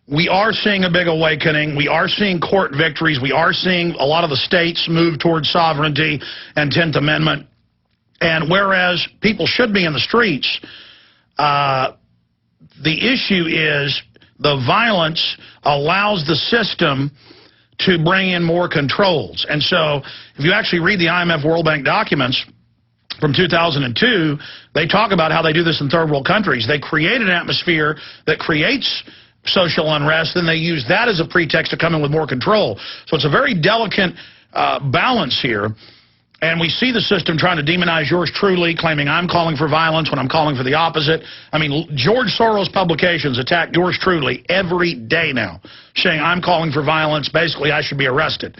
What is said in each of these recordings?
we are seeing a big awakening. We are seeing court victories. We are seeing a lot of the states move towards sovereignty and 10th Amendment. And whereas people should be in the streets, the issue is the violence allows the system to bring in more controls. And so if you actually read the IMF World Bank documents from 2002, they talk about how they do this in third world countries. They create an atmosphere that creates social unrest, and they use that as a pretext to come in with more control. So it's a very delicate balance here. And we see the system trying to demonize yours truly, claiming I'm calling for violence when I'm calling for the opposite. I mean, George Soros publications attack yours truly every day now, saying I'm calling for violence. Basically, I should be arrested.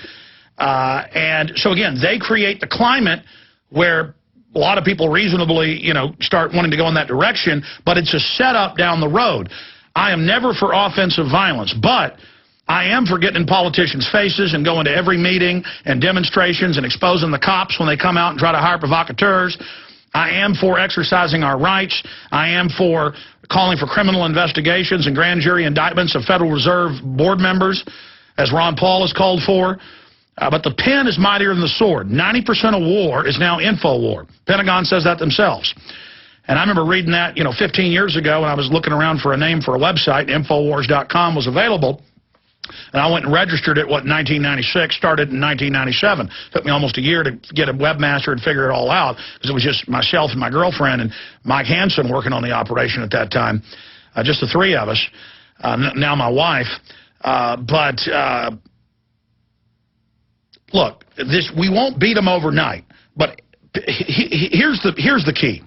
And so, again, they create the climate where a lot of people reasonably, start wanting to go in that direction, but it's a setup down the road. I am never for offensive violence, but I am for getting in politicians' faces and going to every meeting and demonstrations and exposing the cops when they come out and try to hire provocateurs. I am for exercising our rights. I am for calling for criminal investigations and grand jury indictments of Federal Reserve board members, as Ron Paul has called for. But the pen is mightier than the sword. 90% of war is now info war. Pentagon says that themselves. And I remember reading that, 15 years ago when I was looking around for a name for a website. Infowars.com was available. And I went and registered it, in 1996, started in 1997. Took me almost a year to get a webmaster and figure it all out, because it was just myself and my girlfriend and Mike Hansen working on the operation at that time, just the three of us, now my wife. Look, we won't beat them overnight, but here's the key.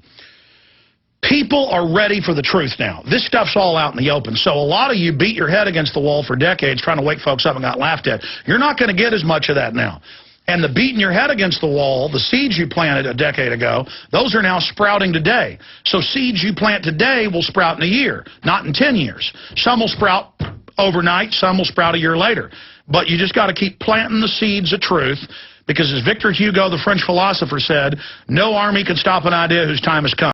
People are ready for the truth now. This stuff's all out in the open. So a lot of you beat your head against the wall for decades trying to wake folks up and got laughed at. You're not going to get as much of that now. And the beating your head against the wall, the seeds you planted a decade ago, those are now sprouting today. So seeds you plant today will sprout in a year, not in 10 years. Some will sprout overnight, some will sprout a year later. But you just got to keep planting the seeds of truth, because as Victor Hugo, the French philosopher, said, no army can stop an idea whose time has come.